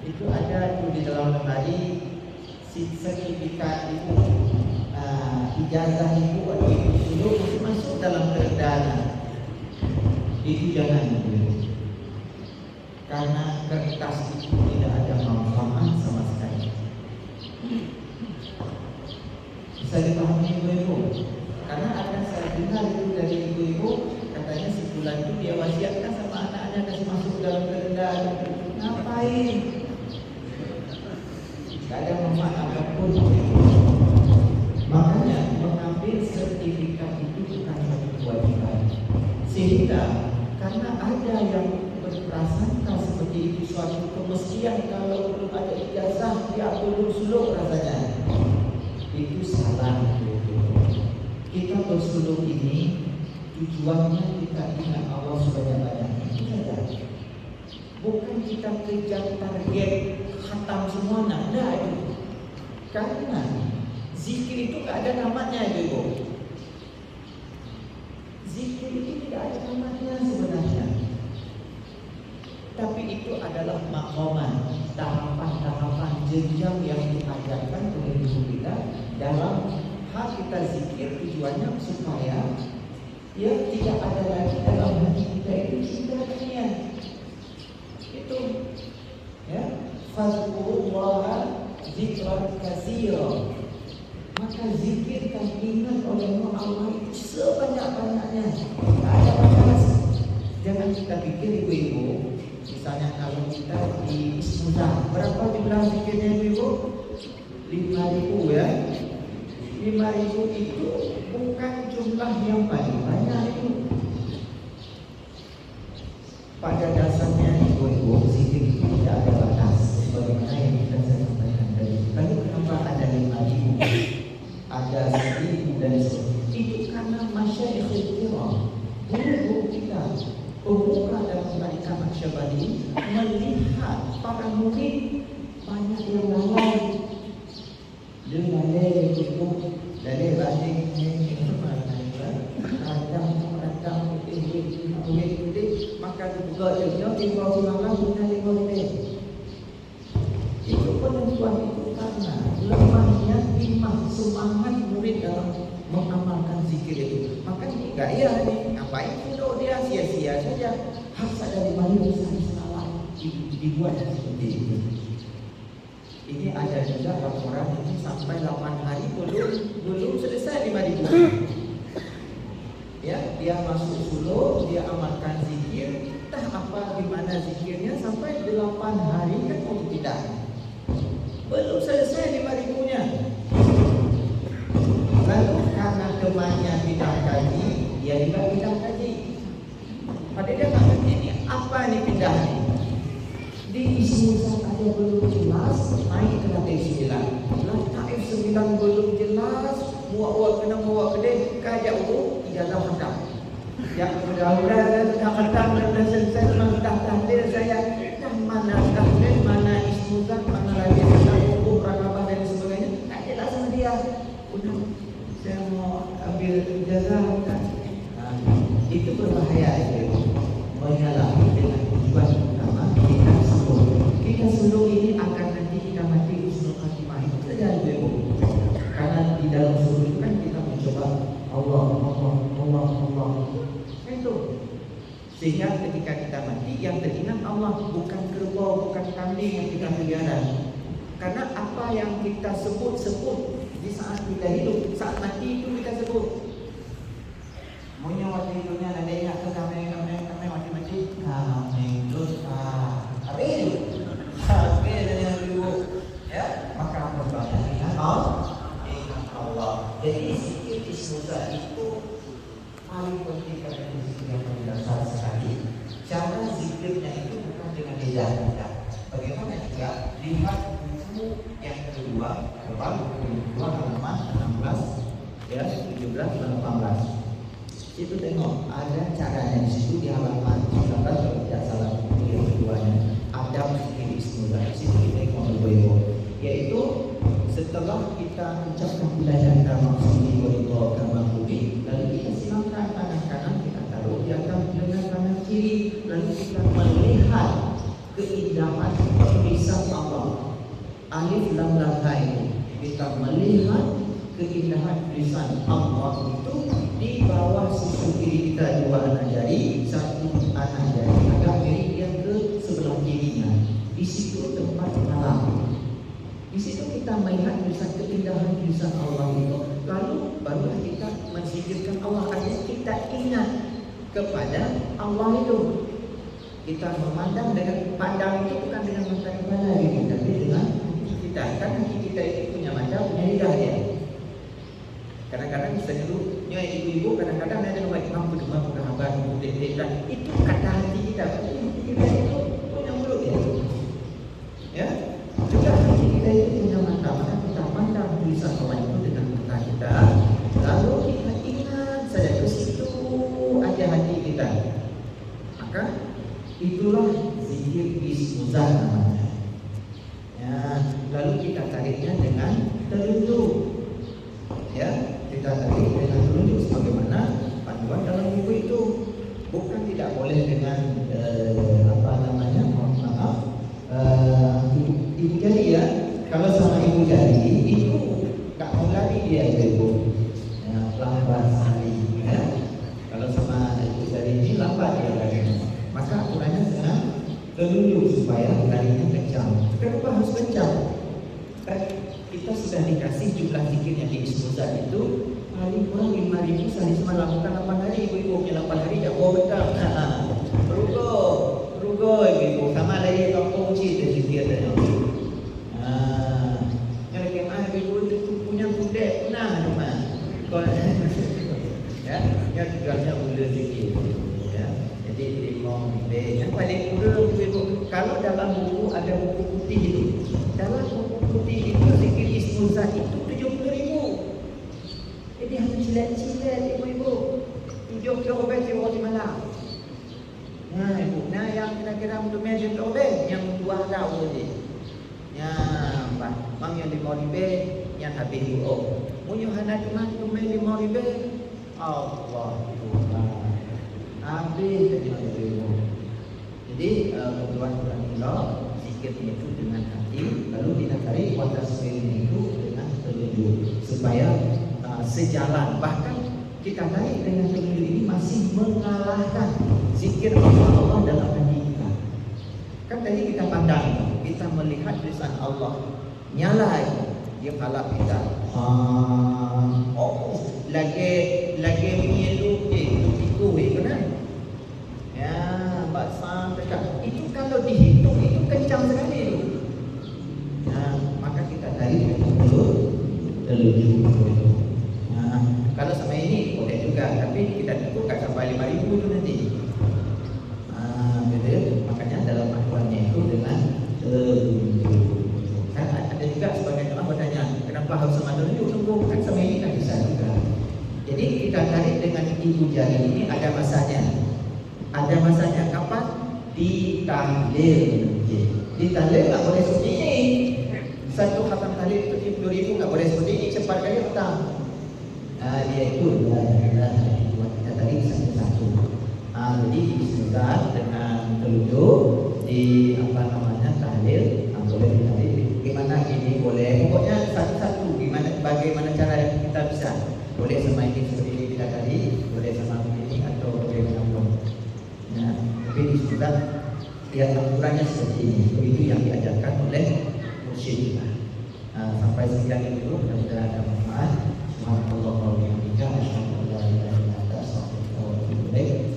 itu ada di dalam lemari sertifikat itu, ijazah itu atau itu masuk dalam kerendahan. Itu jangan dulu, karena kertas itu tidak ada manfaat sama sekali. Bisa dipahami ibu-ibu? Karena ada saya dengar itu dari ibu-ibu, katanya sebulan itu dia wasiatkan sama anaknya kasih masuk dalam kerendahan. Ngapain? Tidak ada manfaat apapun. Makanya mengambil sertifikat itu bukan satu kewajiban. Sehingga karena ada yang berprasangka seperti itu suatu kemestian, kalau belum ada ijazah dia belum suluk rasanya. Itu salah. Kita bersuluk ini tujuannya kita ingat Allah sebanyak-banyaknya. Itu saja. Bukan kita kejar target khatam semua, enggak itu. Karena zikir itu tidak ada tamatnya ibu. Zikir itu tidak ada tamatnya sebenarnya. Tapi itu adalah maqaman, tahapan-tahapan jenjang yang diajarkan oleh guru kita dalam hal kita zikir. Tujuannya supaya ya tidak ada lagi dalam hati kita itu cinta-nya. Itu ya, fazkurullaha zikran katsira. Maka zikirkan, ingat oleh Allah itu sebanyak-banyaknya. Tak ada batas. Jangan kita pikir ibu-ibu, misalnya kalau kita di Ismuza, berapa jumlah zikirnya ibu-ibu? 5.000 ya. 5.000 itu bukan jumlah yang paling banyak itu. Pada dasarnya ibu-ibu, zikir itu tidak ada batas. Sebagaimana yang kita sampaikan tadi. Lalu kenapa ada 5.000? Ada 1.000 dan sebagainya. Itu karena masyaikhul kiram, guru kita, pemuka dalam tarikat Naqsyabandi, melihat para murid banyak yang lalai. Dia lalai itu, lalai balik maka dibuka dia tinggal silangan punya itu penentuan itu karena lemahnya timah semangat murid dalam mengamalkan zikir itu. Maka enggak ya nih, ngapain duduk dia sia-sia saja. Harus ada 5.000 salah dibuat seperti itu. Ini ada juga laporan ini sampai 8 hari belum selesai 5.000. Ya, dia masuk Solo, dia amalkan zikir, entah apa gimana zikirnya sampai 8 hari kan tidak. Belum selesai 5.000-nya. Lalu karena temannya tidak kaji, dia juga tidak kaji. Padahal dia tak kaji ini apa nih pindah nih? Di Ismuza aja belum jelas, naik ke lantai 9. Taif 9 belum jelas, muak-muak kena muak gede, kajak itu ijazah khatam. Ya mudah-mudahan sudah khatam dan selesai sudah tahdir saya. Mana tahdir, mana Ismuza, mana lagi hukum rakabah dan sebagainya. Tak jelas sama dia. Udah, saya mau ambil ijazah kan. Itu berbahaya itu. Menyalahi dengan tujuan utama kita sebelum. Kita sebelum ini akan nanti kita mati husnul khatimah itu saja ibu. Karena di dalam sebelum itu kan kita mencoba Allah. Itu. Sehingga ketika kita mati yang teringat Allah, bukan kerbau, bukan kambing yang kita pelihara. Karena apa yang kita sebut di saat kita hidup, saat mati itu kita sebut. Maunya waktu hidupnya ada ingat ke kami mati-mati. Kami dosa. Tapi dan yang dulu ya, maka berbanyak ingat Allah. Jadi zikir Ismuza itu paling penting karena zikir yang paling dasar sekali. Cara zikirnya itu bukan dengan lidah. Bagaimana juga lihat buku yang kedua, halaman 16 ya, 17 dan 18. Itu tengok ada caranya di situ di halaman 19 kalau tidak salah yang keduanya. Ada zikir Ismuza. Di situ kita tengok ibu-ibu. Yaitu setelah kita ucapkan belajar maksudi wa kama budi, lalu kita silangkan tangan kanan kita taruh di atas dengan tangan kiri, lalu kita melihat keindahan lisan Allah. Alif lam lam ha itu kita melihat keindahan lisan Allah itu di bawah susu kiri kita dua anak jari, satu anak jari agak miring yang ke sebelah kirinya. Di situ tempat malam. Di situ kita melihat lisan keindahan lisan Allah itu. Lalu barulah kita menzikirkan Allah. Artinya kita ingat kepada Allah itu. Kita memandang dengan pandang itu bukan dengan mata kepala gitu, tapi dengan kita. Kan hati kita itu punya mata, punya lidah ya. Kadang-kadang seluruhnya ibu-ibu kadang-kadang ada nama imam berdua berhambat dan itu kata hati kita. Hati kita itu punya mulut ya. Ya, juga hati kita itu punya mata. Maka kita pandang tulisan Allah itu dengan mata kita. Lalu kita ingat saja ke situ aja hati kita. Maka itulah zikir ismuzan namanya. Ya, lalu kita tariknya dengan telunjuk. Ya, kita tarik dengan telunjuk sebagaimana panduan dalam buku itu. Bukan tidak boleh dengan ibu jari ya. Kalau sama ibu jari itu nggak mau lari dia ibu. Ya, lambat sekali. Ya. Kalau sama ibu jari ini lambat dia lari. Maka aturannya dengan telunjuk supaya larinya kencang. Kenapa harus kencang? Kan kita sudah dikasih jumlah zikir yang di Ismuzan itu paling kurang 5.000 sehari semalam, bukan 8 hari ibu-ibu punya 8 hari dah bawa betul. Rugo ibu-ibu sama lagi kampung cik dan zikir tadi. Yang lagi ibu itu punya budek punah rumah. Ya, yang tugasnya mula zikir. Ya. Jadi imam yang paling mudah ibu. Kalau dalam buku ada buku putih itu, dalam buku putih itu zikir Ismuzan itu 70.000. Jadi hanya cilat-cilat ibu-ibu. 70 obeng di waktu malam. Nah ibu, nah yang kira-kira untuk meja obeng yang dua tahun ni. Ya, mang yang 5.000 yang habis dulu. Munyo hana cuma tumai 5.000. Allah Tuhan. Habis tadi ibu. Jadi tuan-tuan kita zikir itu dengan hati, lalu kita tarik watasmin itu dengan telunjuk supaya sejalan. Bahkan kita tarik dengan telunjuk ini masih mengalahkan zikir Allah dalam hati kita. Kan tadi kita pandang, kita melihat lisan Allah nyala dia halap kita. Lagi mielu tiku kan? Ya, baksa dekat. Itu kalau dihitung itu kencang sekali itu. Nah, maka kita tarik telunjuk. Nah, kalau sama ini boleh juga, tapi kita tentukan sampai 5.000 itu nanti. Betul. Makanya dalam aturannya itu dengan telunjuk. Kan ada juga sebagian orang bertanya, kenapa harus sama telunjuk? Tunggu, kan sama ini kan bisa juga. Jadi kita tarik dengan ibu jari ini ada masanya. Ada masanya kapan? Ditahlil. Ditahlil tak boleh seperti ini. Satu khatam tahlil itu 70.000 tak boleh seperti ini. Cepat kali petang. Dia itu kita tadi satu-satu. Jadi disebutkan dengan telunjuk di tahlil. Boleh ditahlil. Gimana ini boleh? Pokoknya satu-satu. Bagaimana cara yang kita bisa? Boleh sama ini seperti ini kita tadi. Boleh sama ini atau boleh dengan nah, tapi disebutkan yang aturannya seperti ini. Itu yang diajarkan oleh mursyid kita. Sampai sekian itu mudah-mudahan ada manfaat. Subhanallah wa bihamdihi, asyhadu an la ilaha illa anta, astaghfiruka wa atubu ilaik.